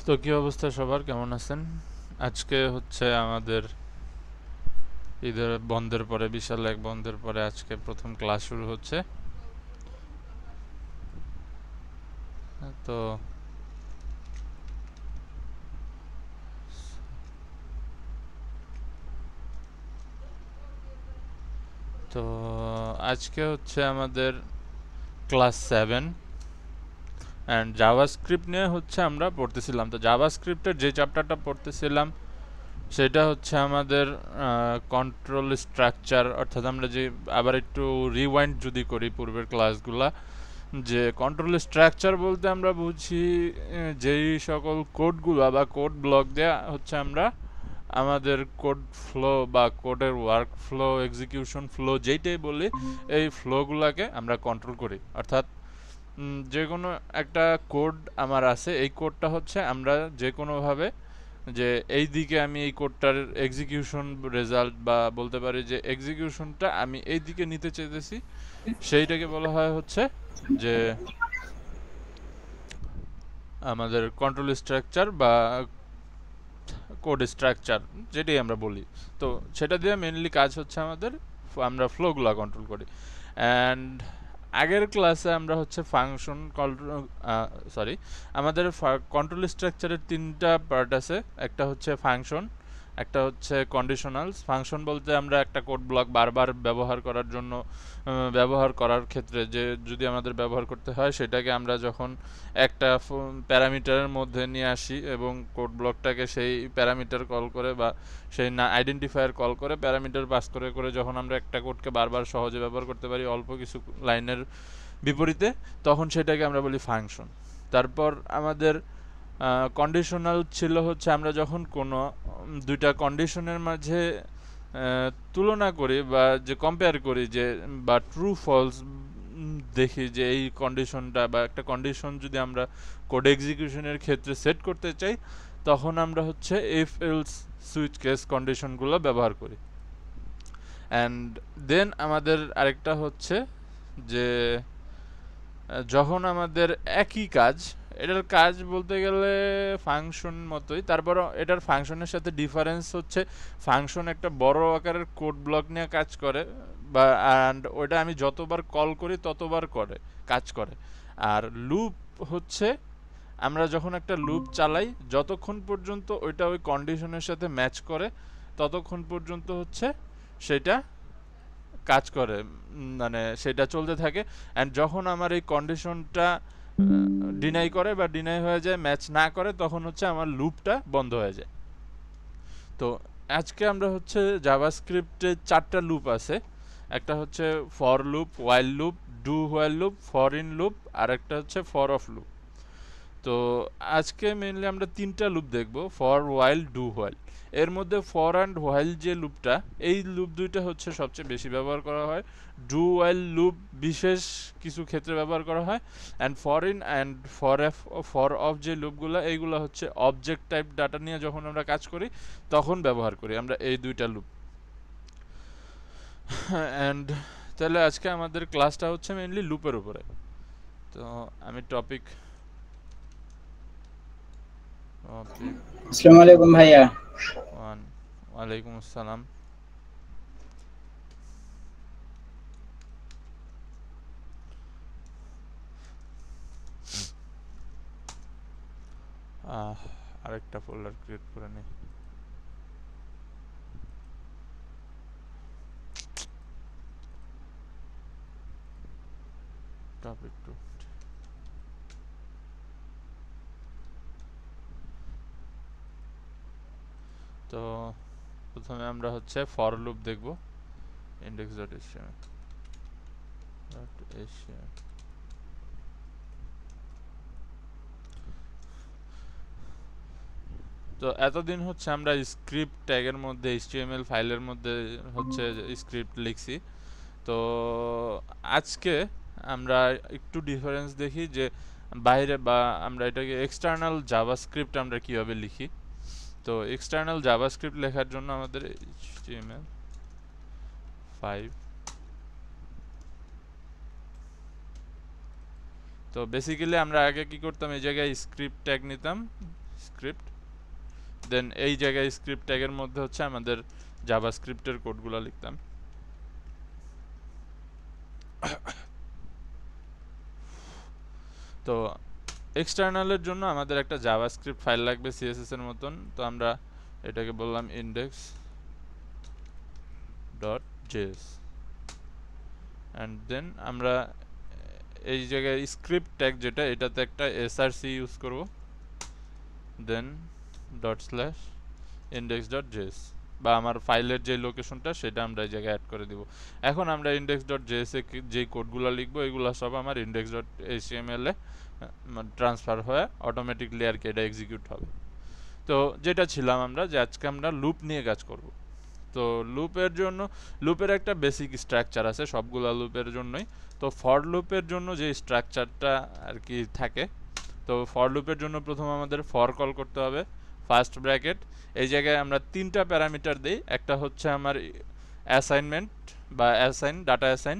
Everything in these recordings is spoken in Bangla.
তো কি অবস্থা সবার, কেমন আছেন? আজকে হচ্ছে আমাদের ঈদের বন্ধের পরে, বিশাল এক বন্ধের পরে আজকে প্রথম ক্লাস শুরু হচ্ছে। তো তো আজকে হচ্ছে আমাদের ক্লাস 7 অ্যান্ড জাভাস্ক্রিপ্ট নিয়ে হচ্ছে আমরা পড়তেছিলাম। তো জাভাস্ক্রিপ্টের যে চ্যাপ্টারটা পড়তেছিলাম সেটা হচ্ছে আমাদের কন্ট্রোল স্ট্রাকচার, অর্থাৎ আমরা যে আবার একটু রিওয়াইন্ড যদি করি পূর্বের ক্লাসগুলা, যে কন্ট্রোল স্ট্রাকচার বলতে আমরা বুঝি যেই সকল কোডগুলো বা কোড ব্লক দেয়া হচ্ছে আমরা আমাদের কোড ফ্লো বা কোডের ওয়ার্ক ফ্লো, এক্সিকিউশন ফ্লো যেইটাই বলি, এই ফ্লোগুলোকে আমরা কন্ট্রোল করি। অর্থাৎ যে কোনো একটা কোড আমার আছে, এই কোডটা হচ্ছে আমরা যে কোনোভাবে, যে এই দিকে আমি এই কোডটার এক্সিকিউশন রেজাল্ট বা বলতে পারি যে এক্সিকিউশনটা আমি এই দিকে নিতে চাইতেছি, সেইটাকে বলা হয় হচ্ছে যে আমাদের কন্ট্রোল স্ট্রাকচার বা কোড স্ট্রাকচার যেটাই আমরা বলি। তো সেটা দিয়ে মেনলি কাজ হচ্ছে আমাদের, আমরা ফ্লোগুলো কন্ট্রোল করি। অ্যান্ড আগের ক্লাসে আমরা হচ্ছে ফাংশন সরি আমাদের কন্ট্রোল স্ট্রাকচারের তিনটা পার্ট আছে। একটা হচ্ছে ফাংশন, একটা হচ্ছে কন্ডিশনালস। ফাংশন বলতে আমরা একটা কোড ব্লক বারবার ব্যবহার করার জন্য, ব্যবহার করার ক্ষেত্রে যে যদি আমাদের ব্যবহার করতে হয়, সেটাকে আমরা যখন একটা প্যারামিটারের মধ্যে নিয়ে আসি এবং কোড ব্লকটাকে সেই প্যারামিটার কল করে বা সেই না আইডেন্টিফায়ার কল করে প্যারামিটার পাস করে করে যখন আমরা একটা কোডকে বারবার সহজে ব্যবহার করতে পারি অল্প কিছু লাইনের বিপরীতে, তখন সেটাকে আমরা বলি ফাংশন। তারপর আমাদের কন্ডিশনাল ছিল হচ্ছে আমরা যখন কোনো দুইটা কন্ডিশনের মাঝে তুলনা করি বা যে কম্পেয়ার করি, যে বা ট্রু ফলস দেখি যে এই কন্ডিশনটা বা একটা কন্ডিশন যদি আমরা কোড এক্সিকিউশনের ক্ষেত্রে সেট করতে চাই, তখন আমরা হচ্ছে ইফ এলস সুইচ কেস কন্ডিশনগুলো ব্যবহার করি। অ্যান্ড দেন আমাদের আরেকটা হচ্ছে যে যখন আমাদের একই কাজ, এটার কাজ বলতে গেলে ফাংশন মতোই, তারপর এটার ফাংশনের সাথে ডিফারেন্স হচ্ছে ফাংশন একটা বড় আকারের কোড ব্লক নিয়ে কাজ করে, বা অ্যান্ড ওটা আমি যতবার কল করি ততবার কাজ করে। আর লুপ হচ্ছে আমরা যখন একটা লুপ চালাই, যতক্ষণ পর্যন্ত ওইটা ওই কন্ডিশনের সাথে ম্যাচ করে ততক্ষণ পর্যন্ত হচ্ছে সেটা কাজ করে, মানে সেটা চলতে থাকে। অ্যান্ড যখন আমার এই কন্ডিশনটা ডিনাই করে বা ডিনাই হয়ে যায়, ম্যাচ না করে, তখন হচ্ছে আমার লুপটা বন্ধ হয়ে যায়। তো আজকে আমরা হচ্ছে জাভাস্ক্রিপ্টে 4টা লুপ আছে। একটা হচ্ছে for loop, while loop, do while loop, for in loop, আর একটা হচ্ছে ফর অফ লুপ। তো আজকে মেইনলি আমরা 3টা লুপ দেখব, ফর ওয়াইল ডু হোয়াইল। এর মধ্যে ফর অ্যান্ড হোয়াইল যে লুপটা, এই লুপ দুইটা হচ্ছে সবচেয়ে বেশি ব্যবহার করা হয়। ডু ওয়াইল লুপ বিশেষ কিছু ক্ষেত্রে ব্যবহার করা হয়। And for in and for of যে লুপগুলো, এইগুলো হচ্ছে অবজেক্ট টাইপ ডাটা নিয়ে যখন আমরা কাজ করি তখন ব্যবহার করি আমরা এই দুইটা লুপ। অ্যান্ড তাহলে আজকে আমাদের ক্লাসটা হচ্ছে মেইনলি লুপের উপরে। তো আমি টপিক টপিক আসসালামু আলাইকুম ভাইয়া। ওয়ান, ওয়ালাইকুম আসসালাম। আরেকটা ফোল্ডার ক্রিয়েট করে নিই। Topic two. তো প্রথমে আমরা হচ্ছে ফর লুপ দেখব, index.html. তো এতদিন হচ্ছে আমরা স্ক্রিপ্ট ট্যাগের মধ্যে, এইচটিএমএল ফাইলের মধ্যে হচ্ছে স্ক্রিপ্ট লিখছি। তো আজকে আমরা একটু ডিফারেন্স দেখি যে বাইরে বা আমরা এটাকে এক্সটার্নাল জাভাস্ক্রিপ্ট আমরা কিভাবে লিখি। তো এক্সটার্নাল জাভাস্ক্রিপ্ট লেখার জন্য আমাদের HTML5। তো বেসিক্যালি আমরা আগে কি করতাম, এই জায়গায় স্ক্রিপ্ট ট্যাগ নিতাম, স্ক্রিপ্ট, দেন এই জায়গায় স্ক্রিপ্ট ট্যাগের মধ্যে হচ্ছে আমাদের জাভাস্ক্রিপ্টের কোডগুলো লিখতাম। তো এক্সটার্নালের জন্য আমাদের একটা জাভাস্ক্রিপ্ট ফাইল লাগবে সিএসএস এর মতন, তো আমরা এটাকে বললাম index.js অ্যান্ড দেন আমরা এই জায়গায় স্ক্রিপ্ট ট্যাগ যেটা, এটাতে একটা src ইউজ করব, দেন ./index.js বা আমার ফাইলের যে লোকেশনটা সেটা আমরা এই জায়গায় অ্যাড করে দিব। এখন আমরা index.js এ যে কোডগুলো লিখবো এগুলো সব আমার index.html এ ট্রান্সফার হয়ে অটোমেটিকলি আর কি এটা এক্সিকিউট হবে। তো যেটা ছিলাম আমরা যে আজকে আমরা লুপ নিয়ে কাজ করব। তো লুপের জন্য লুপের একটা বেসিক স্ট্রাকচার আছে সবগুলা লুপের জন্যই। তো ফর লুপের জন্য যে স্ট্রাকচারটা আর কি থাকে, তো ফর লুপের জন্য প্রথম আমাদের ফর কল করতে হবে, ফার্স্ট ব্র্যাকেট, এই জায়গায় আমরা তিনটা প্যারামিটার দেই। একটা হচ্ছে আমার অ্যাসাইনমেন্ট বা অ্যাসাইন, ডাটা অ্যাসাইন,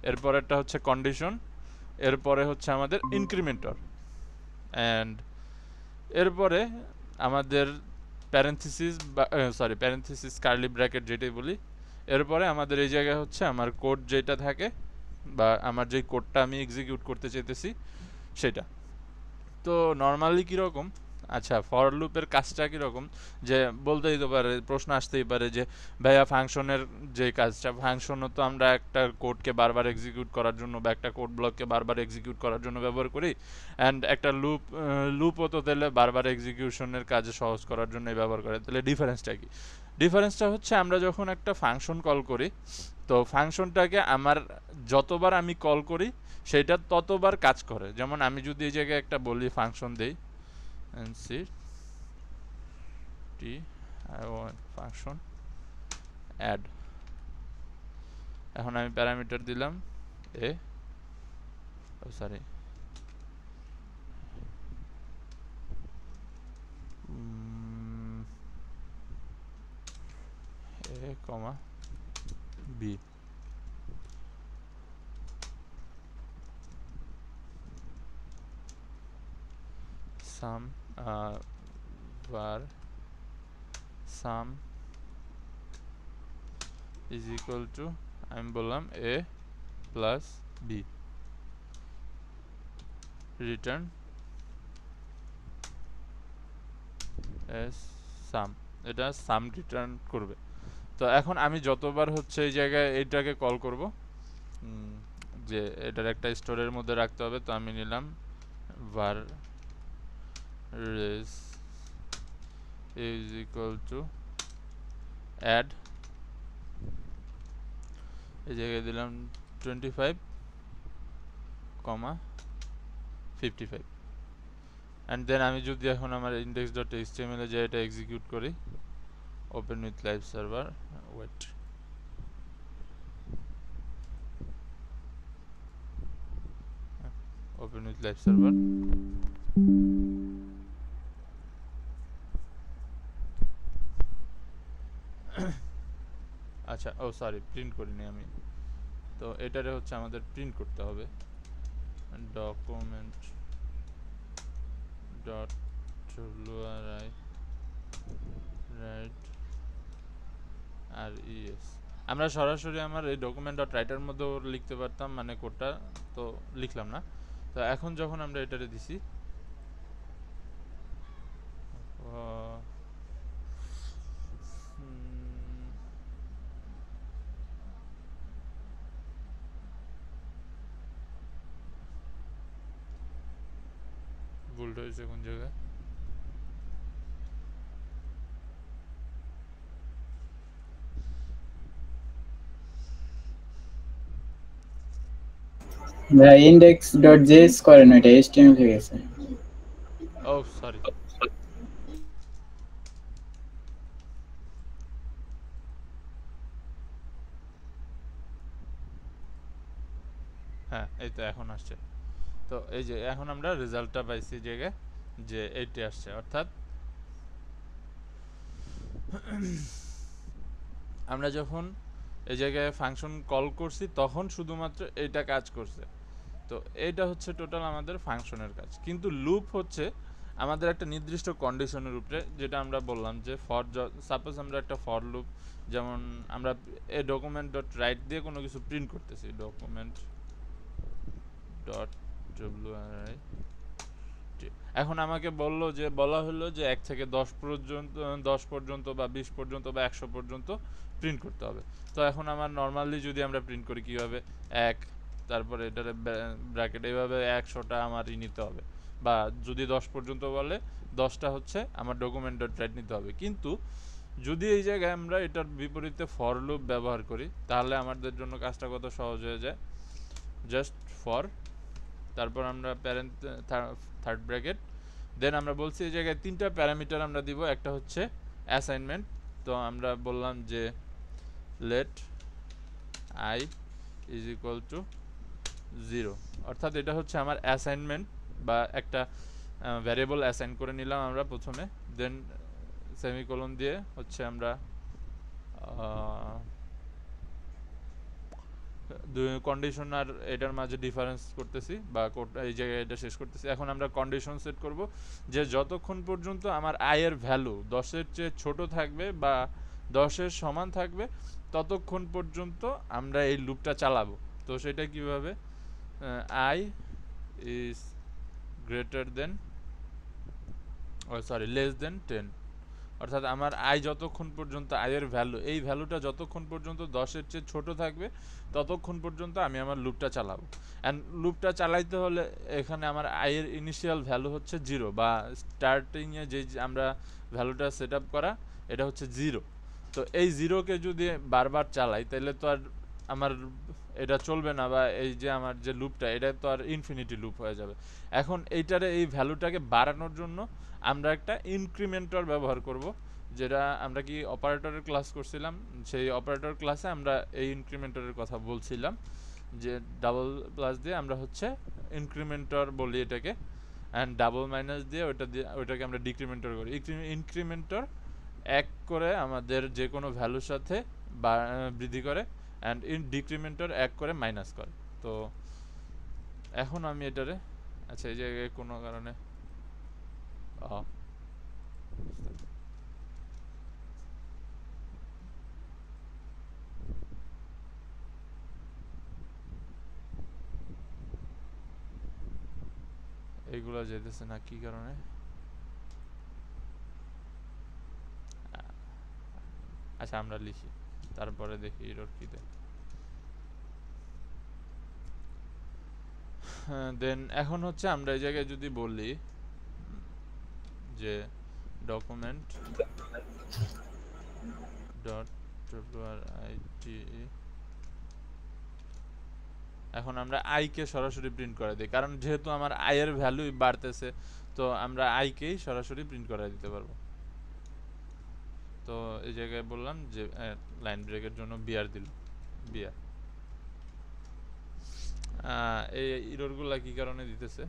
এরপরেরটা হচ্ছে কন্ডিশন, এরপরে হচ্ছে আমাদের ইনক্রিমেন্টর, অ্যান্ড এরপরে আমাদের প্যারেনথিসিস বা প্যারেনথিসিস কার্লি ব্র্যাকেট যেটাই বলি। এরপরে আমাদের এই জায়গায় হচ্ছে আমার কোড যেটা থাকে বা আমার যেই কোডটা আমি এক্সিকিউট করতে চাইতেছি সেটা। তো নর্মালি কীরকম, আচ্ছা ফর লুপের কাজটা কীরকম, যে বলতেই তো পারে, প্রশ্ন আসতেই পারে যে ভাইয়া ফাংশনের যে কাজটা, ফাংশনও তো আমরা একটা কোডকে বারবার এক্সিকিউট করার জন্য বা একটা কোড ব্লককে বারবার এক্সিকিউট করার জন্য ব্যবহার করি, অ্যান্ড একটা লুপও তো তাহলে বারবার এক্সিকিউশনের কাজে সহজ করার জন্যই ব্যবহার করে। তাহলে ডিফারেন্সটা কি? ডিফারেন্সটা হচ্ছে আমরা যখন একটা ফাংশন কল করি, তো ফাংশনটাকে আমার যতবার আমি কল করি সেটা ততবার কাজ করে। যেমন আমি যদি এই জায়গায় একটা বলি ফাংশন দেই, I want function add, এখন আমি প্যারামিটার দিলাম a, sorry a, b, sum var sum is equal to, আমি বললাম a plus b, return as sum, এটা সাম রিটার্ন করবে। তো এখন আমি যতবার হচ্ছে এই জায়গায় এইটাকে কল করব, যে এটার একটা স্টোরের মধ্যে রাখতে হবে, তো আমি নিলাম var res is equal to add, এই জায়গায় দিলাম 25,55, অ্যান্ড দেন আমি যদি এখন আমার index.html এ যে এটা এক্সিকিউট করি, open with live server, wait, open with live server, আচ্ছা ও সরি প্রিন্ট করিনি আমি, তো এটারে হচ্ছে আমাদের প্রিন্ট করতে হবে, ডকুমেন্ট ডট রাইট res, আমরা সরাসরি আমার এই ডকুমেন্ট ডট রাইটার মধ্যেও লিখতে পারতাম মানে কোডটা, তো লিখলাম না। তো এখন যখন আমরা এটারে দিছি, ভুলটা হয়েছে কোন জায়গায়, index.js করেন, এটা html হয়ে গেছে। ও সরি, হ্যাঁ এই তো এখন আসছে। তো এই যে এখন আমরা রেজাল্টটা পাইছি জায়গায় যে এইটি আসছে, অর্থাৎ আমরা যখন এই জায়গায় ফাংশন কল করছি তখন শুধুমাত্র এইটা কাজ করছে। তো এইটা হচ্ছে টোটাল আমাদের ফাংশনের কাজ। কিন্তু লুপ হচ্ছে আমাদের একটা নির্দিষ্ট কন্ডিশনের উপরে, যেটা আমরা বললাম যে ফর, সাপোজ আমরা একটা ফর লুপ, যেমন আমরা এ ডকুমেন্ট ডট রাইট দিয়ে কোনো কিছু প্রিন্ট করতেছি, ডকুমেন্ট ডট ডব্লিউআরআই। এখন আমাকে বলা হলো যে 1 থেকে 10 পর্যন্ত, 10 পর্যন্ত বা 20 পর্যন্ত বা 100 পর্যন্ত প্রিন্ট করতে হবে। তো এখন আমার নর্মালি যদি আমরা প্রিন্ট করি কীভাবে, 1, তারপরে এটার ব্র্যাকেট, এইভাবে 100টা আমারই নিতে হবে। বা যদি 10 পর্যন্ত বলে 10টা হচ্ছে আমার ডকুমেন্ট ডট রাইট নিতে হবে। কিন্তু যদি এই জায়গায় আমরা এটার বিপরীতে ফর লুপ ব্যবহার করি, তাহলে আমাদের জন্য কাজটা কত সহজ হয়ে যায়। জাস্ট ফর, তারপর আমরা প্যারেন্ট, থার্ড ব্র্যাকেট, দেন আমরা বলছি এই জায়গায় 3টা প্যারামিটার আমরা দিব। একটা হচ্ছে অ্যাসাইনমেন্ট, তো আমরা বললাম যে let I is equal to 0, অর্থাৎ এটা হচ্ছে আমার অ্যাসাইনমেন্ট বা একটা ভ্যারিয়েবল অ্যাসাইন করে নিলাম আমরা প্রথমে। দেন সেমিকোলন দিয়ে হচ্ছে আমরা কন্ডিশন আর এটার মাঝে ডিফারেন্স করতেছি, বা এই জায়গায় এটা শেষ করতেছি। এখন আমরা কন্ডিশন সেট করব যে যতক্ষণ পর্যন্ত আমার আয়ের ভ্যালু 10-এর চেয়ে ছোট থাকবে বা 10-এর সমান থাকবে, ততক্ষণ পর্যন্ত আমরা এই লুপটা চালাবো। তো সেটা কিভাবে, I is greater than, less than 10, অর্থাৎ আমার আয় যতক্ষণ পর্যন্ত, আয়ের ভ্যালু, এই ভ্যালুটা যতক্ষণ পর্যন্ত 10-এর চেয়ে ছোট থাকবে ততক্ষণ পর্যন্ত আমি আমার লুপটা চালাবো। অ্যান্ড লুপটা চালাইতে হলে এখানে আমার আয়ের ইনিশিয়াল ভ্যালু হচ্ছে 0, বা স্টার্টিংয়ে যে আমরা ভ্যালুটা সেট আপ করা, এটা হচ্ছে 0। তো এই 0কে যদি বারবার চালাই তাহলে তো আর আমার এটা চলবে না, বা এই যে আমার যে লুপটা, এটা তো আর ইনফিনিটি লুপ হয়ে যাবে। এখন এইটারে, এই ভ্যালুটাকে বাড়ানোর জন্য আমরা একটা ইনক্রিমেন্টর ব্যবহার করব, যেটা আমরা কি অপারেটরের ক্লাস করছিলাম, সেই অপারেটর ক্লাসে আমরা এই ইনক্রিমেন্টরের কথা বলছিলাম, যে ডাবল প্লাস দিয়ে আমরা হচ্ছে ইনক্রিমেন্টর বলি এটাকে, অ্যান্ড ডাবল মাইনাস দিয়ে ওইটাকে আমরা ডিক্রিমেন্টর করি। ইনক্রিমেন্টর 1 করে আমাদের যে কোনো ভ্যালুর সাথে বৃদ্ধি করে, অ্যান্ড ডিক্রিমেন্টর 1 করে মাইনাস করে। তো এখন আমি এটারে, আচ্ছা এই জায়গায় কোনো কারণে এইগুলো যেতেছে না কি কারণে, আচ্ছা আমরা লিখি তারপরে দেখি এরর কি দেয়। দেন এখন হচ্ছে আমরা এই জায়গায় যদি বলি যে ডকুমেন্ট ডট ডব্লিউআরআইটি, এখন আমরা আই কে সরাসরি প্রিন্ট করে দিই, কারণ যেহেতু আমার আয়ের ভ্যালুই বাড়তেছে, তো আমরা আই কেই সরাসরি প্রিন্ট করে দিতে পারবো। তো এই জায়গায় বললাম যে লাইন ব্রেকের জন্য বিআর দিল, বিআর। এই এররগুলা কি কারণে দিতেছে,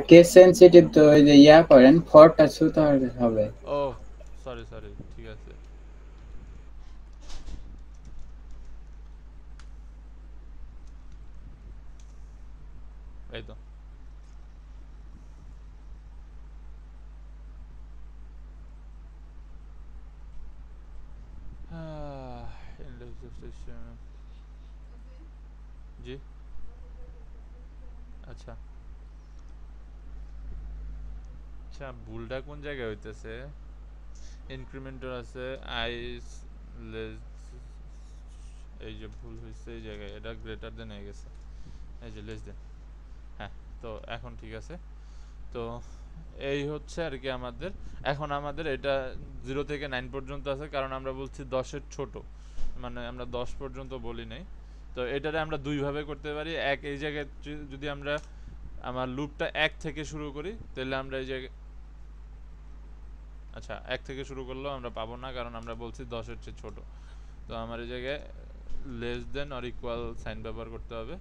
কেস সেনসিটিভ, তো ওই যে ইয়া করেন ফরটা ছুতে হবে। ও সরি সরি, ঠিক আছে। এই তো জি, আচ্ছা আচ্ছা, ভুলটা কোন জায়গায় হইতেছে, ইনক্রিমেন্টর আছে আইস লেস, এই যে ভুল হয়েছে এই জায়গায়, এটা গ্রেটার দেন হয়ে গেছে, এই যে লেস দেন। হ্যাঁ, তো এখন ঠিক আছে। তো এই হচ্ছে আর কি আমাদের, এখন আমাদের এটা 0 থেকে 9 পর্যন্ত আছে, কারণ আমরা বলছি 10-এর ছোট, মানে আমরা 10 পর্যন্ত বলি নাই। তো এটারে আমরা দুইভাবে করতে পারি। এক, এই জায়গায় যদি আমরা আমার লুপটা 1 থেকে শুরু করি, তাহলে আমরা এই জায়গায়, আচ্ছা 1 থেকে শুরু করলেও আমরা পাবো না, কারণ আমরা বলছি 10-এর চেয়ে ছোট। তো আমার এই জায়গায় less than or equal sign ব্যবহার করতে হবে,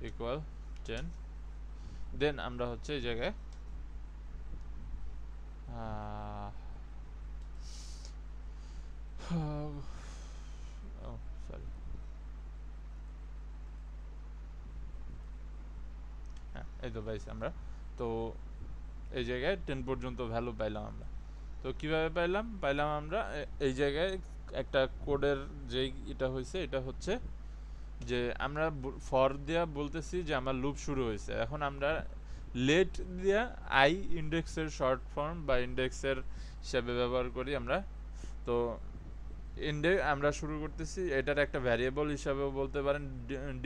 ইকুয়াল 10। দেন আমরা হচ্ছে এই জায়গায় সরি, এই তো পাইছি আমরা। তো এই জায়গায় 10 পর্যন্ত ভ্যালু পাইলাম আমরা। তো কিভাবে পাইলাম আমরা এই জায়গায় একটা কোডের যেই এটা হয়েছে, এটা হচ্ছে যে আমরা ফর দিয়া বলতেছি যে আমার লুপ শুরু হয়েছে। এখন আমরা লেট দিয়া আই ইন্ডেক্সের শর্ট ফর্ম বা ইন্ডেক্সের হিসাবে ব্যবহার করি আমরা। তো আমরা শুরু করতেছি, এটার একটা ভ্যারিয়েবল হিসাবেও বলতে পারেন,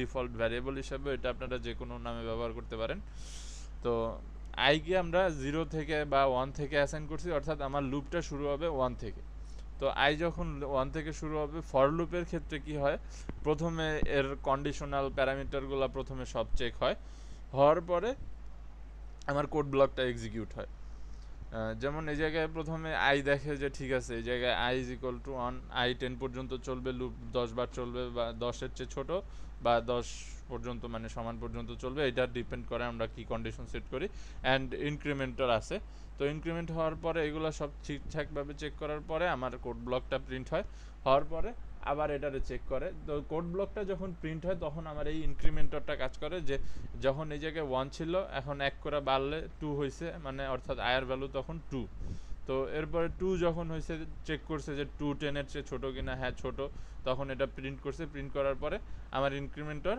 ডিফল্ট ভ্যারিয়েবল হিসাবে, এটা আপনারা যে কোনো নামে ব্যবহার করতে পারেন। তো আইকে আমরা 0 থেকে বা 1 থেকে অ্যাসাইন করছি, অর্থাৎ আমার লুপটা শুরু হবে 1 থেকে। তো আই যখন 1 থেকে শুরু হবে, ফর লুপের ক্ষেত্রে কি হয়, প্রথমে এর কন্ডিশনাল প্যারামিটারগুলো প্রথমে সব চেক হয়, হওয়ার পরে আমার কোড ব্লকটা এক্সিকিউট হয়। যেমন এই জায়গায় প্রথমে আই দেখে যে ঠিক আছে, এই জায়গায় I is equal two 1, I 10 পর্যন্ত চলবে, লুপ 10 বার চলবে বা 10-এর চেয়ে ছোট বা 10 পর্যন্ত মানে সমান পর্যন্ত চলবে, এটা ডিপেন্ড করে আমরা কি কন্ডিশন সেট করি। অ্যান্ড ইনক্রিমেন্টার আছে, তো ইনক্রিমেন্ট হওয়ার পরে এগুলো সব ঠিকঠাকভাবে চেক করার পরে আমার কোড ব্লকটা প্রিন্ট হয়। হওয়ার পরে আবার এটারে চেক করে। তো কোড ব্লকটা যখন প্রিন্ট হয় তখন আমার এই ইনক্রিমেন্টরটা কাজ করে, যে যখন এই জায়গায় 1 ছিল এখন 1 করে বাড়লে 2 হয়েছে, মানে অর্থাৎ আয়ের ভ্যালু তখন 2। তো এরপরে 2 যখন হয়েছে চেক করছে যে 2 10-এর চেয়ে ছোটো কিনা, হ্যাঁ ছোট, তখন এটা প্রিন্ট করছে। প্রিন্ট করার পরে আমার ইনক্রিমেন্টর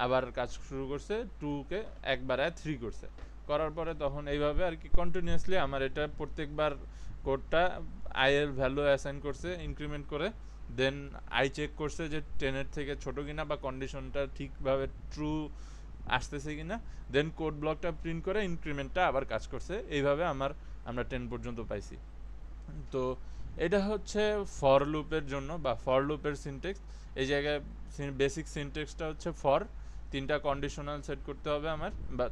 আবার কাজ শুরু করছে, 2-কে একবার 3 করছে। করার পরে তখন এইভাবে আর কি কন্টিনিউয়াসলি আমার এটা প্রত্যেকবার কোডটা আয়ের ভ্যালু অ্যাসাইন করছে ইনক্রিমেন্ট করে, দেন আই চেক করছে যে 10-এর থেকে ছোট কিনা বা কন্ডিশনটা ঠিকভাবে ট্রু আসতেছে কিনা, দেন কোড ব্লকটা প্রিন্ট করে ইনক্রিমেন্টটা আবার কাজ করছে। এইভাবে আমরা 10 পর্যন্ত পাইছি। তো এটা হচ্ছে ফর লুপের জন্য বা ফর লুপের সিনটেক্স। এই জায়গায় বেসিক সিনটেক্সটা হচ্ছে ফর, 3টা কন্ডিশনাল সেট করতে হবে আমার, বা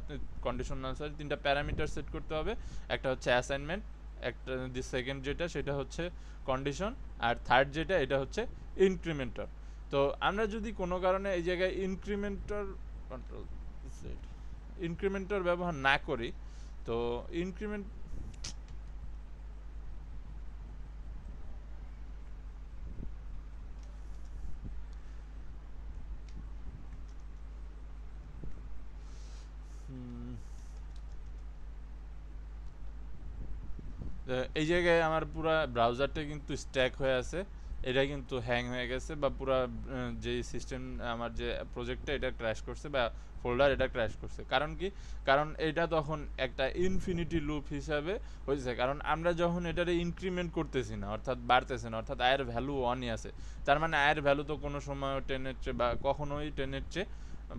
কন্ডিশনাল সরি 3টা প্যারামিটার সেট করতে হবে। একটা হচ্ছে অ্যাসাইনমেন্ট, একটা সেকেন্ড যেটা সেটা হচ্ছে কন্ডিশন, আর থার্ড যেটা এটা হচ্ছে ইনক্রিমেন্টর। তো আমরা যদি কোনো কারণে এই জায়গায় ইনক্রিমেন্টর ব্যবহার না করি, তো ইনক্রিমেন্ট এই জায়গায় আমার পুরো ব্রাউজারটা কিন্তু স্ট্যাক হয়ে আছে, এটা কিন্তু হ্যাং হয়ে গেছে, বা পুরো যে সিস্টেম আমার যে প্রজেক্টটা এটা ক্র্যাশ করছে বা ফোল্ডার এটা ক্র্যাশ করছে। কারণ কি, কারণ এটা তখন একটা ইনফিনিটি লুপ হিসাবে হয়েছে, কারণ আমরা যখন এটারে ইনক্রিমেন্ট করতেছি না, অর্থাৎ বাড়তেছে না, অর্থাৎ আয়ের ভ্যালু 1ই আছে, তার মানে আয়ের ভ্যালু তো কোনো সময় 10-এর চেয়ে বা কখনোই 10-এর চেয়ে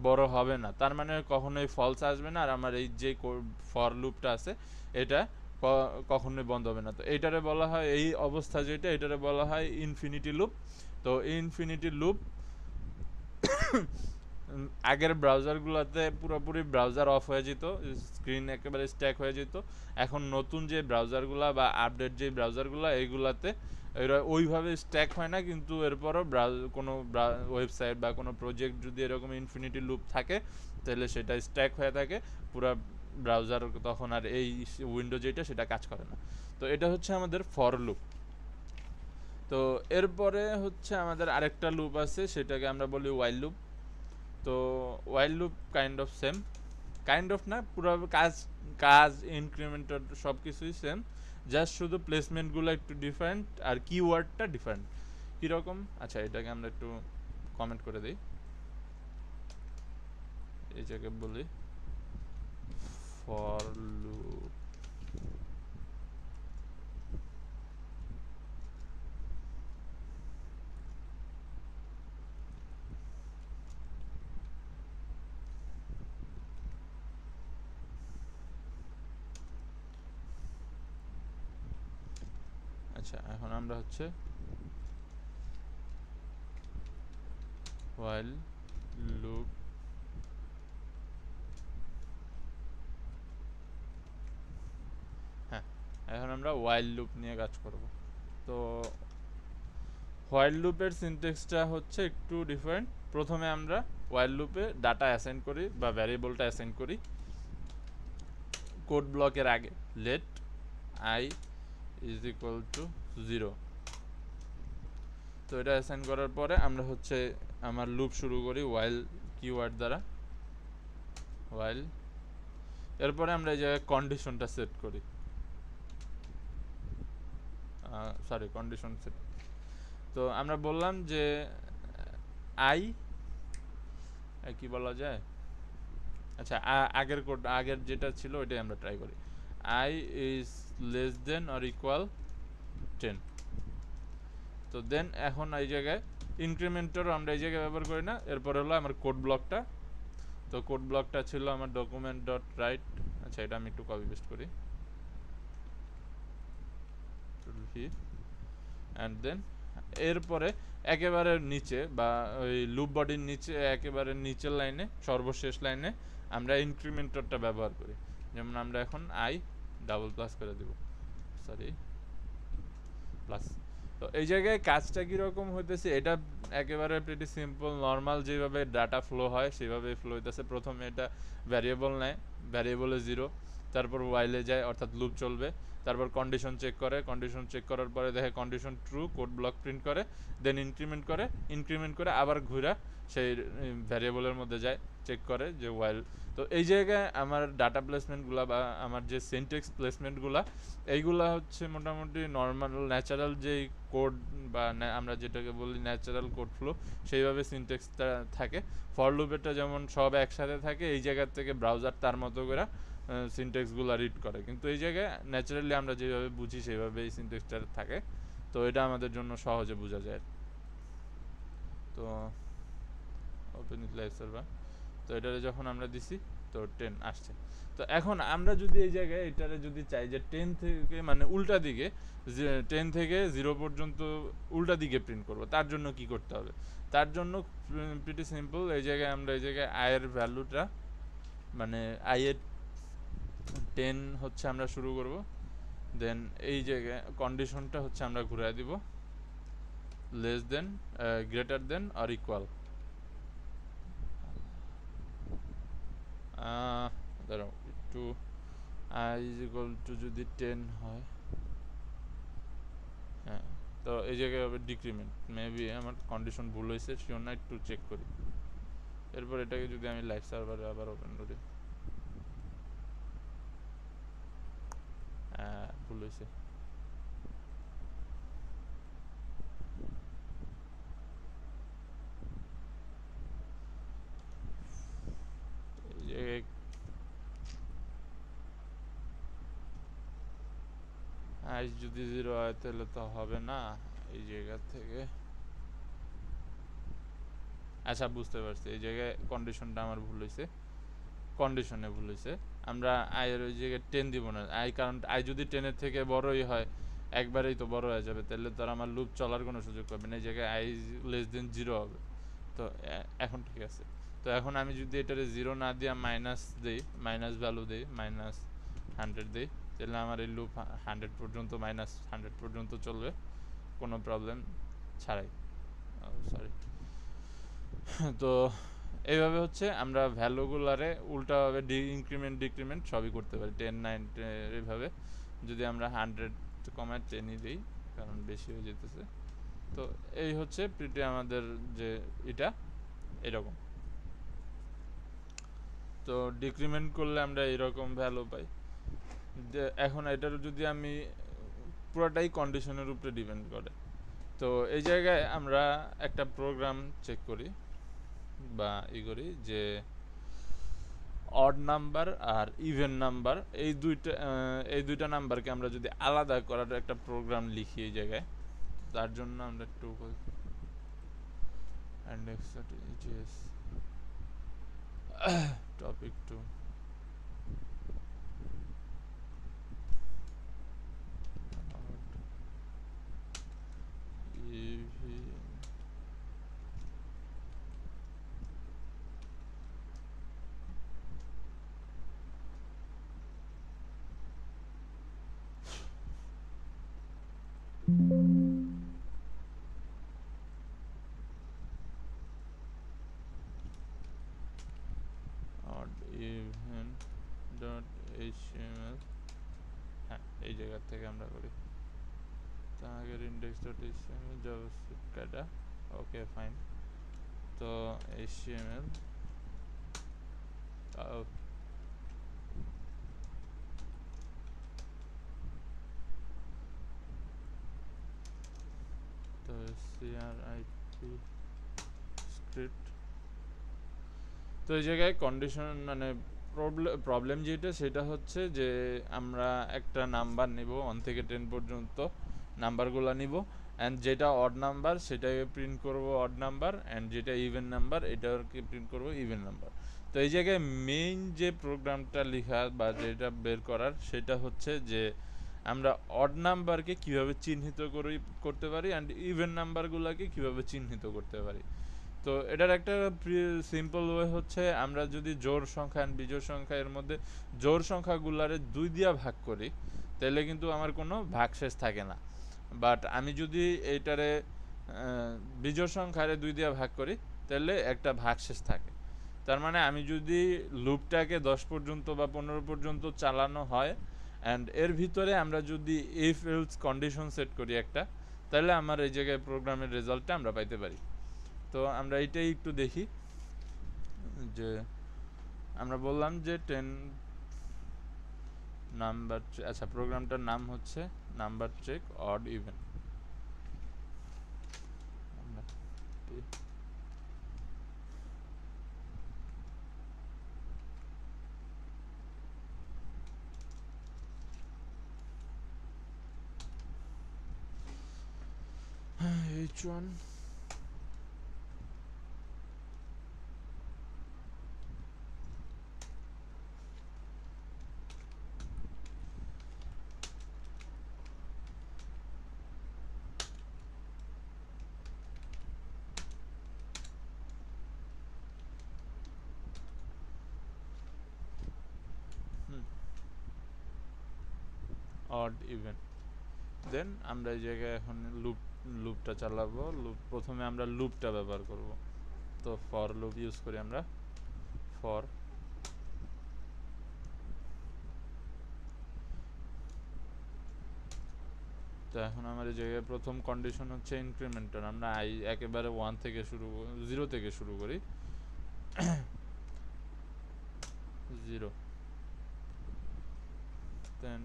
বড় হবে না, তার মানে কখনোই ফলস আসবে না, আর আমার এই যে ফর লুপটা আছে এটা কখনোই বন্ধ হবে না। তো এইটারে বলা হয়, এই অবস্থা যেটা এটারে বলা হয় ইনফিনিটি লুপ। তো ইনফিনিটি লুপ আগের ব্রাউজারগুলোতে পুরোপুরি ব্রাউজার অফ হয়ে যেত, স্ক্রিন একেবারে স্ট্যাক হয়ে যেত। এখন নতুন যে ব্রাউজারগুলো বা আপডেট যে ব্রাউজারগুলো এইগুলাতে এরা ওইভাবে স্ট্যাক হয় না, কিন্তু এরপরও কোনো ওয়েবসাইট বা কোনো প্রজেক্ট যদি এরকম ইনফিনিটি লুপ থাকে তাহলে সেটা স্ট্যাক হয়ে থাকে পুরা ব্রাউজার, তখন আর এই উইন্ডো যেটা সেটা কাজ করে না। তো এটা হচ্ছে আমাদের ফর লুপ। তো এরপরে হচ্ছে আমাদের আরেকটা লুপ আছে, সেটাকে আমরা বলি ওয়াইল লুপ। তো ওয়াইল loop kind of same, kind of না, পুরো কাজ ইনক্রিমেন্টার সব কিছুই সেম, জাস্ট শুধু প্লেসমেন্টগুলো একটু ডিফারেন্ট আর কিওয়ার্ডটা ডিফারেন্ট। কীরকম, আচ্ছা এটাকে আমরা একটু কমেন্ট করে দিই, এই জায়গায় বলি ফর লুপ আচ্ছা এখন আমরা হচ্ছে while loop হ্যাঁ এখন আমরা while loop নিয়ে কাজ করব। তো while লুপের সিনট্যাক্সটা হচ্ছে একটু ডিফারেন্ট। প্রথমে আমরা while লুপে ডাটা অ্যাসাইন করি বা ভ্যারিয়েবলটা অ্যাসাইন করি কোড ব্লকের আগে, let I is equal to 0। তো এটা অ্যাসাইন করার পরে আমরা হচ্ছে আমার লুপ শুরু করি while কিওয়ার্ড দ্বারা, while এরপরে আমরা এই জায়গায় কন্ডিশনটা সেট করি, সরি কন্ডিশন সেট। তো আমরা বললাম যে আই কি বলা যায়, আচ্ছা আগের কোড আগের যেটা ছিল ওইটাই আমরা ট্রাই করি, I is less than or equal 10। তো দেন এখন এই জায়গায় ইনক্রিমেন্টরও আমরা এই জায়গায় ব্যবহার করি না। এরপর হলো আমার কোড ব্লকটা। তো কোড ব্লকটা ছিল আমার ডকুমেন্ট ডট রাইট, আচ্ছা এটা আমি একটু কপি পেস্ট করি, অ্যান্ড দেন এরপরে একেবারে নিচে বা ওই লুপ বডির নিচে একেবারে নিচের লাইনে সর্বশেষ লাইনে আমরা ইনক্রিমেন্টরটা ব্যবহার করি। যেমন আমরা এখন আই ডাবল প্লাস করে দেব, সরি প্লাস। তো এই জায়গায় কাজটা কীরকম হইতেছে, এটা একেবারে প্রিটি সিম্পল নর্মাল যেভাবে ডাটা ফ্লো হয় সেভাবে ফ্লো হইতেছে। প্রথমে এটা ভ্যারিয়েবল নেয়, ভ্যারিয়েবলে 0, তারপর ওয়াইলে যায় অর্থাৎ লুপ চলবে, তারপর কন্ডিশন চেক করে, কন্ডিশন চেক করার পরে দেখে condition true, code block print করে, দেন ইনক্রিমেন্ট করে আবার ঘুরা সেই ভ্যারিয়েবলের মধ্যে যায়, চেক করে যে ওয়াইল। তো এই জায়গায় আমার ডাটা প্লেসমেন্টগুলো বা আমার যে সিনট্যাক্স প্লেসমেন্টগুলো এইগুলা হচ্ছে মোটামুটি নর্মাল ন্যাচারাল যেই কোড বা আমরা যেটাকে বলি ন্যাচারাল কোড ফ্লো সেইভাবে সিনট্যাক্সটা থাকে। ফর লুপেরটা যেমন সব একসাথে থাকে, এই জায়গার থেকে ব্রাউজার তার মতো করে সিনট্যাক্সগুলো রিড করে, কিন্তু এই জায়গায় ন্যাচারালি আমরা যেভাবে বুঝি সেইভাবে এই সিনট্যাক্সটা থাকে। তো এটা আমাদের জন্য সহজে বোঝা যায়। তো ওপেন উইথ লাইভ সার্ভার, তো এটারে যখন আমরা দিছি তো 10 আসছে। তো এখন আমরা যদি এই জায়গায় এটারে যদি চাই যে 10 থেকে মানে উল্টা দিকে, যে 10 থেকে 0 পর্যন্ত উল্টা দিকে প্রিন্ট করব, তার জন্য কি করতে হবে? তার জন্য প্রিটি সিম্পল, এই জায়গায় আমরা এই জায়গায় আয়ের ভ্যালুটা মানে আয়ের 10 হচ্ছে আমরা শুরু করব, দেন এই জায়গায় কন্ডিশনটা হচ্ছে আমরা ঘুরায় দিব less than greater than or equal, দাঁড়াও একটু, আই ইজ ইকুয়াল টু যদি 10 হয়, হ্যাঁ, তো এই জায়গায় হবে ডিক্রিমেন্ট। মেবি আমার কন্ডিশন ভুল হয়েছে, শিওর না, একটু চেক করি। এরপর এটাকে যদি আমি লাইভ সার্ভারে আবার ওপেন করি, ভুল হয়েছে। এই জায়গায় আই যদি 0 হয় তাহলে তো হবে না এই জায়গা থেকে। আচ্ছা বুঝতে পারছি, এই জায়গায় কন্ডিশনটা আমার ভুল হয়েছে, কন্ডিশনে ভুল হয়েছে। আমরা আয়ের ওই জায়গায় 10 দিব না, কারণ আই যদি 10-এর থেকে বড়ই হয় একবারেই তো বড় হয়ে যাবে, তাহলে তো আর আমার লুপ চলার কোনো সুযোগ পাবে না। এই জায়গায় আই লেস দেন 0 হবে। তো এখন ঠিক আছে। তো এখন আমি যদি এটারে 0 না দিয়ে মাইনাস দিই, মাইনাস ভ্যালু দিই, -100 দিই, তাহলে আমার এই লুপ 100 পর্যন্ত -100 পর্যন্ত চলবে কোনো প্রবলেম ছাড়াই। সরি। তো এইভাবে হচ্ছে আমরা ভ্যালুগুলারে উল্টাভাবে ডিক্রিমেন্ট সবই করতে পারি। 10 9 এইভাবে যদি আমরা 100 কমায় 10ই দিই কারণ বেশি হয়ে যেতেছে। তো এই হচ্ছে প্রিটি আমাদের যে এটা এরকম। তো ডিক্রিমেন্ট করলে আমরা এরকম ভ্যালু পাই। যে এখন এটার যদি আমি পুরোটাই কন্ডিশনের উপরে ডিপেন্ড করে। তো এই জায়গায় আমরা একটা প্রোগ্রাম চেক করি বা করি যে অড নাম্বার আর ইভেন নাম্বার এই দুইটা নাম্বারকে আমরা যদি আলাদা করার একটা প্রোগ্রাম লিখি এই জায়গায়, তার জন্য আমরা একটু টপিক 2 even dot html, হ্যাঁ এই জায়গা থেকে আমরা করি। তো আগের index dot html javascript কাটা, ওকে ফাইন। তো html স্ক্রিপ্ট। তো এই জায়গায় কন্ডিশন মানে প্রবলেম যেটা সেটা হচ্ছে যে আমরা একটা নাম্বার নিব 1 থেকে 10 পর্যন্ত নাম্বারগুলো নিব, অ্যান্ড যেটা অড নাম্বার সেটাকে প্রিন্ট করব অড নাম্বার, অ্যান্ড যেটা ইভেন নাম্বার এটাকে প্রিন্ট করব ইভেন নাম্বার। তো এই জায়গায় মেইন যে প্রোগ্রামটা লেখা বা যেটা বের করার সেটা হচ্ছে যে আমরা অড নাম্বারকে কিভাবে চিহ্নিত করতে পারি অ্যান্ড ইভেন নাম্বারগুলোকে কিভাবে চিহ্নিত করতে পারি। তো এটার একটা সিম্পল ওয়ে হচ্ছে আমরা যদি জোড় সংখ্যা আর বিজোড় সংখ্যা এর মধ্যে জোড় সংখ্যাগুলারে 2 দিয়া ভাগ করি তাহলে কিন্তু আমার কোনো ভাগশেষ থাকে না। বাট আমি যদি এইটারে বিজোড় সংখ্যারে 2 দিয়া ভাগ করি তাহলে একটা ভাগশেষ থাকে। তার মানে আমি যদি লুপটাকে 10 পর্যন্ত বা 15 পর্যন্ত চালানো হয় অ্যান্ড এর ভিতরে আমরা যদি ইফ এলস কন্ডিশন সেট করি একটা, তাহলে আমার এই জায়গায় প্রোগ্রামের রেজাল্টটা আমরা পাইতে পারি। তো আমরা এইটাই একটু দেখি যে আমরা বললাম যে 10 নাম্বার, আচ্ছা প্রোগ্রামটার নাম হচ্ছে number check odd even. H1 odd even. Then আমরা এই জায়গায় এখন লুপটা চালাবো। প্রথমে আমরা লুপটা ব্যবহার করব। তো ফর লুপ ইউজ করি আমরা। ফর তো এখন আমার এই জায়গায় প্রথম কন্ডিশন হচ্ছে ইনক্রিমেন্টার। আমরা একেবারে 1 থেকে 0 থেকে শুরু করি। 0 then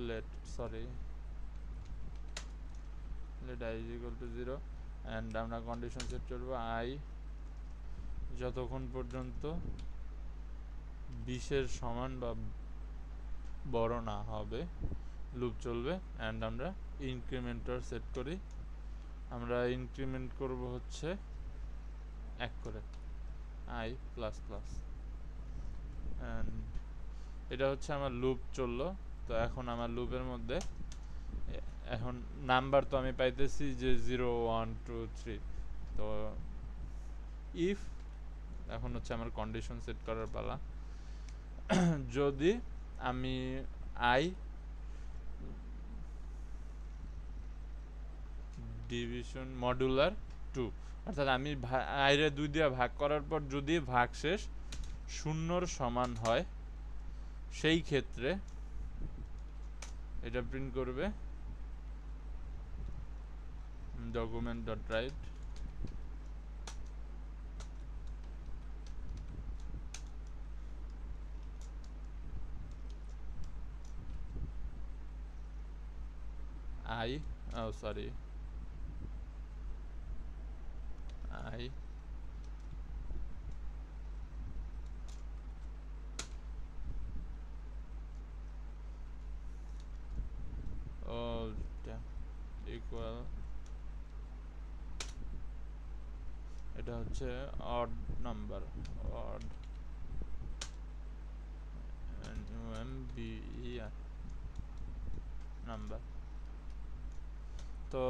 let I is equal to 0 and আমরা কন্ডিশন সেট করব I যতক্ষণ পর্যন্ত 20 এর সমান বা বড় না হবে লুপ চলবে, অ্যান্ড আমরা ইনক্রিমেন্টার সেট করি। আমরা ইনক্রিমেন্ট করব হচ্ছে 1 করে I প্লাস প্লাস, অ্যান্ড এটা হচ্ছে আমার লুপ চললো। তো এখন আমার লুপের মধ্যে এখন নাম্বার তো আমি পাইতেছি যে 0 1 2 3। তো ইফ এখন হচ্ছে আমার কন্ডিশন সেট করার পালা। যদি আমি I ডিভিশন মডুলার 2 অর্থাৎ আমি I রে 2 দিয়ে ভাগ করার পর যদি ভাগশেষ 0 সমান হয় সেই ক্ষেত্রে এটা প্রিন্ট করবে document dot right I equal, এটা হচ্ছে অড নাম্বার, অড নাম্বার। তো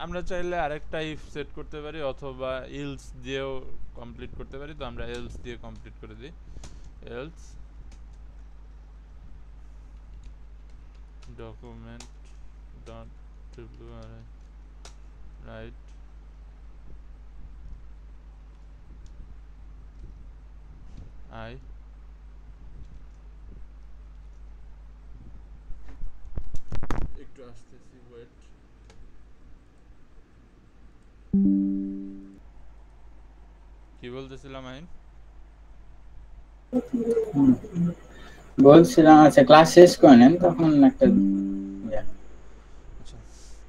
আমরা চাইলে আরেকটা ইফ সেট করতে পারি অথবা এলস দিয়েও কমপ্লিট করতে পারি। তো আমরা এলস দিয়ে কমপ্লিট করে দিই। Else document dot right I একটু আসতেছি, ওয়েট। কি বলতেছিলাম আইন? বলছিলাম আচ্ছা ক্লাস শেষ করে নেন তখন একটা আচ্ছা,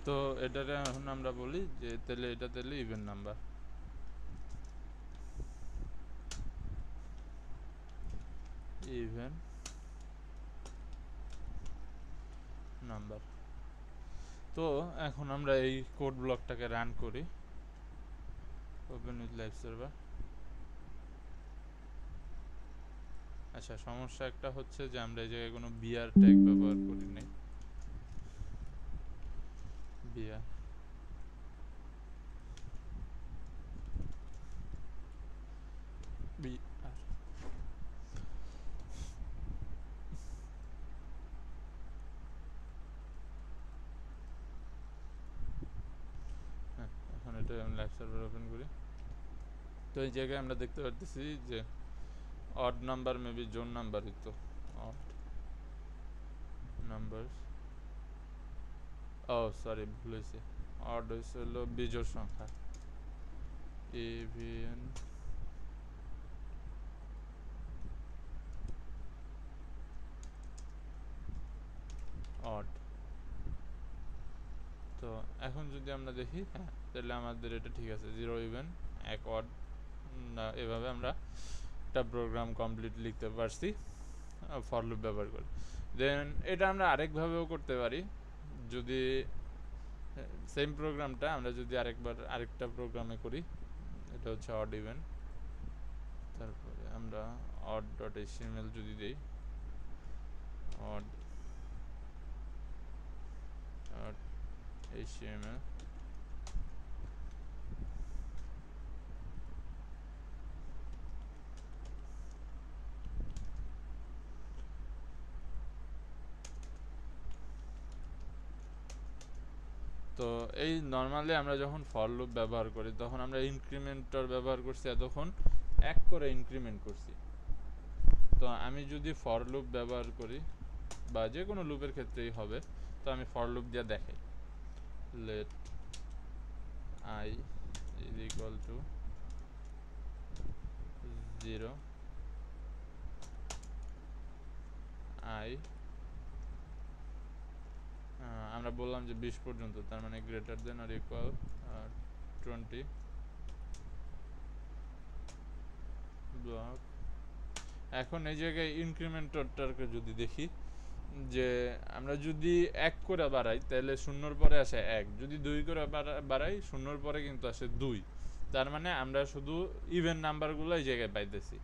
তো এটারে এখন আমরা বলি যে তাহলে এটা তাহলে ইভেন নাম্বার। Even number. তো এখন আমরা এই কোড ব্লকটাকে রান করি, ওপেন উইথ লাইভ সার্ভার। আচ্ছা, সমস্যা একটা হচ্ছে যে আমরা এই জায়গায় কোনো বিআর ট্যাগ ব্যবহার করি নাই। বিআর বিআর হ্যাঁ, এখন এটা আমি লাইভ সার্ভার ওপেন করি। তো এই জায়গায় আমরা দেখতে পারতেছি যে অড নাম্বার মেবি জোন নাম্বারই, তো অড নাম্বার, ও সরি ভুল হয়েছে, অড হয়েছে হলো বিজোড় সংখ্যা, ইভেন অড। তো এখন যদি আমরা দেখি, হ্যাঁ তাহলে আমাদের এটা ঠিক আছে, 0 ইভেন 1 অড। এভাবে আমরা একটা প্রোগ্রাম কমপ্লিট লিখতে পারছি ফর লুপ ব্যবহার করে। দেন এটা আমরা আরেকভাবেও করতে পারি, যদি সেম প্রোগ্রামটা আমরা যদি আরেকটা প্রোগ্রামে করি, এটা হচ্ছে অড ইভেন, তারপরে আমরা অড ডট এইচটিএমএল যদি দেই, অড ডট এইচটিএমএল, তো এই নর্মালি আমরা যখন ফর লুপ ব্যবহার করি তখন আমরা ইনক্রিমেন্টর ব্যবহার করছি, এতক্ষণ এক করে ইনক্রিমেন্ট করছি। তো আমি যদি ফর লুপ ব্যবহার করি, বা যে কোনো লুপের ক্ষেত্রেই হবে, তো আমি ফর লুপ দিয়ে দেখাই, late I is equal to 0, I আমরা বললাম যে 20 পর্যন্ত, তার মানে গ্রেটার দেন আর ইকুয়াল 20 ব্লক। এখন এই জায়গায় ইনক্রিমেন্টরটাকে যদি দেখি, যে আমরা যদি 1 করে বাড়াই তাহলে শূন্যর পরে আসে 1, যদি 2 করে বাড়াই শূন্যর পরে কিন্তু আসে 2, তার মানে আমরা শুধু ইভেন নাম্বারগুলো এই জায়গায় পাইতেছি।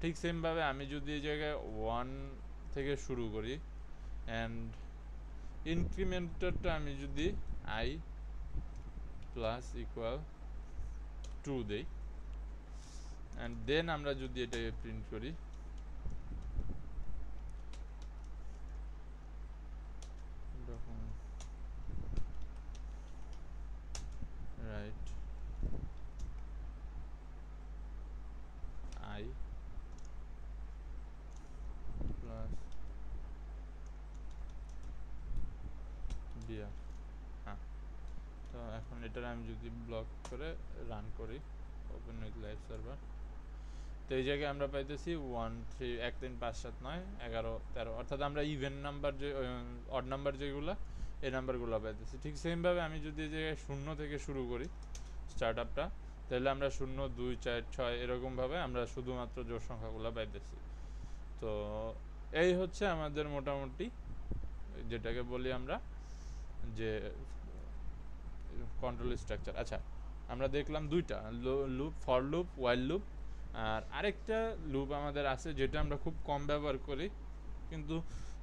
ঠিক সেমভাবে আমি যদি এই জায়গায় 1 থেকে শুরু করি অ্যান্ড ইনক্রিমেন্টরটা আমি যদি I প্লাস ইকুয়াল 2 দেই, অ্যান্ড দেন আমরা যদি এটাকে প্রিন্ট করি, রাইট I প্লাস বিআর। হ্যাঁ, তো এখন এটার আমি যদি ব্লক করে রান করি, ওপেন উইথ লাইভ সার্ভার, তো এই জায়গায় আমরা পাইতেছি 1 3 1 3 5 7 9 11 13, অর্থাৎ আমরা ইভেন নাম্বার যে অড নাম্বার যেগুলো, এই নাম্বারগুলো পাইতেছি। ঠিক সেমভাবে আমি যদি এই জায়গায় 0 থেকে শুরু করি স্টার্ট আপটা, তাহলে আমরা 0 2 4 6 এরকমভাবে আমরা শুধুমাত্র জোড় সংখ্যাগুলো পাইতেছি। তো এই হচ্ছে আমাদের মোটামুটি যেটাকে বলি আমরা যে কন্ট্রোল স্ট্রাকচার। আচ্ছা, আমরা দেখলাম দুইটা loop, for loop, while loop, আর আরেকটা লুপ আমাদের আছে যেটা আমরা খুব কম ব্যবহার করি, কিন্তু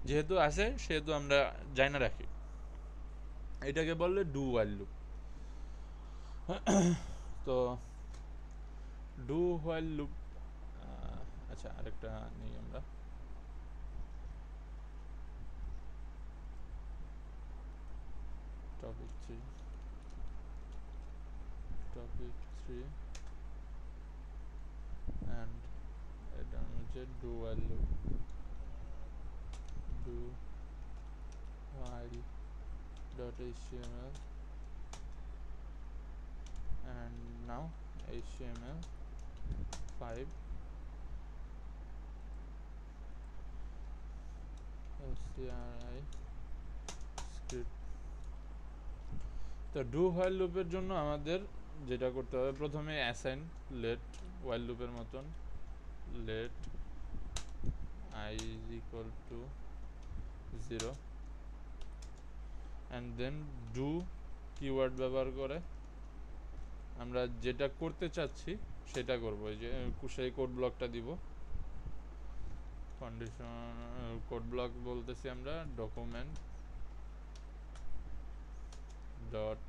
যেহেতু আছে সেহেতু আমরা জানা রাখি, এটাকে বললে ডু ওয়াইল লুপ। তো ডু ওয়াইল লুপ, আচ্ছা আরেকটা নিই আমরা, টপিক 3 অ্যান্ড এটা হচ্ছে do while loop, do while dot html and now html5 stri script। তো তো ডু হোয়াইল লুপের জন্য আমাদের যেটা করতে হবে, প্রথমে অ্যাসাইন লেট হোয়াইল লুপের মতন, let I is equal to 0 and then do keyword ব্যবহার করে আমরা যেটা করতে চাচ্ছি সেটা করব। এই যে সেই কোড ব্লকটা দিব, কন্ডিশন কোড ব্লক বলতেছি আমরা ডকুমেন্ট ডট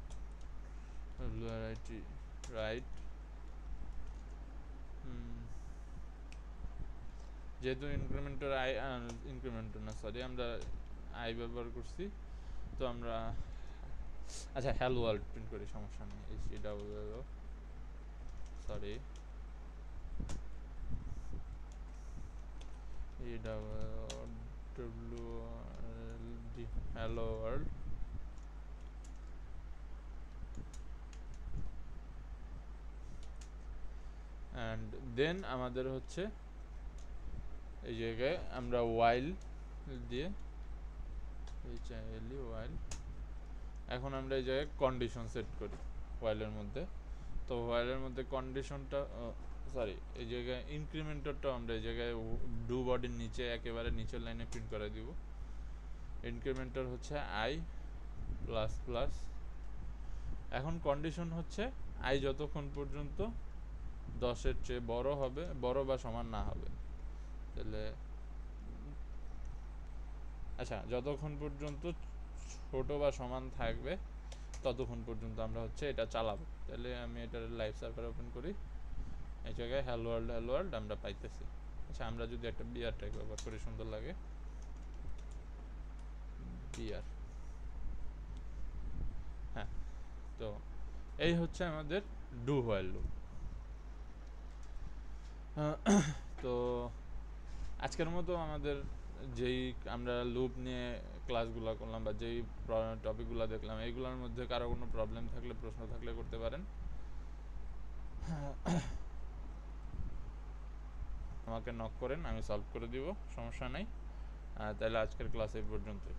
রাইট, যেহেতু ইনক্রিমেন্টর ইনক্রিমেন্টর না সরি আমরা আই ব্যবহার করছি, তো আমরা আচ্ছা হ্যালো ওয়ার্ল্ড প্রিন্ট করি, সমস্যা নেই। H E double L sorry E double W D hello world, and then আমাদের হচ্ছে এই জায়গায় আমরা ওয়াইল দিয়ে ওয়াইল, এখন আমরা এই জায়গায় কন্ডিশন সেট করি ওয়াইলের মধ্যে। তো ওয়াইলের মধ্যে কন্ডিশনটা সরি এই জায়গায় ইনক্রিমেন্টরটা আমরা এই জায়গায় ডু বডির নিচে একেবারে নিচের লাইনে প্রিন্ট করে দিব। ইনক্রিমেন্টর হচ্ছে আই প্লাস প্লাস, এখন কন্ডিশন হচ্ছে আই যতক্ষণ পর্যন্ত 10-এর চেয়ে বড় হবে, বড় বা সমান না হবে, তাহলে আচ্ছা যতক্ষণ পর্যন্ত ছোট বা সমান থাকবে ততক্ষণ পর্যন্ত আমরা হচ্ছে এটা চালাবো। তাহলে আমি এটার লাইভ সার্ভার ওপেন করি, এই জায়গায় হ্যালো ওয়ার্ল্ড আমরা পাইতেছি। আচ্ছা আমরা যদি একটা বিআর ট্যাগ ব্যবহার করি সুন্দর লাগে, বিআর, হ্যাঁ। তো এই হচ্ছে আমাদের ডু হোয়াইল লুপ। তো আজকের মতো আমাদের যেই আমরা লুপ নিয়ে ক্লাসগুলো করলাম বা যেই টপিকগুলো দেখলাম, এইগুলোর মধ্যে কারো কোনো প্রবলেম থাকলে প্রশ্ন থাকলে করতে পারেন, আমাকে নক করেন, আমি সলভ করে দিব, সমস্যা নাই। তাহলে আজকের ক্লাস এই পর্যন্তই।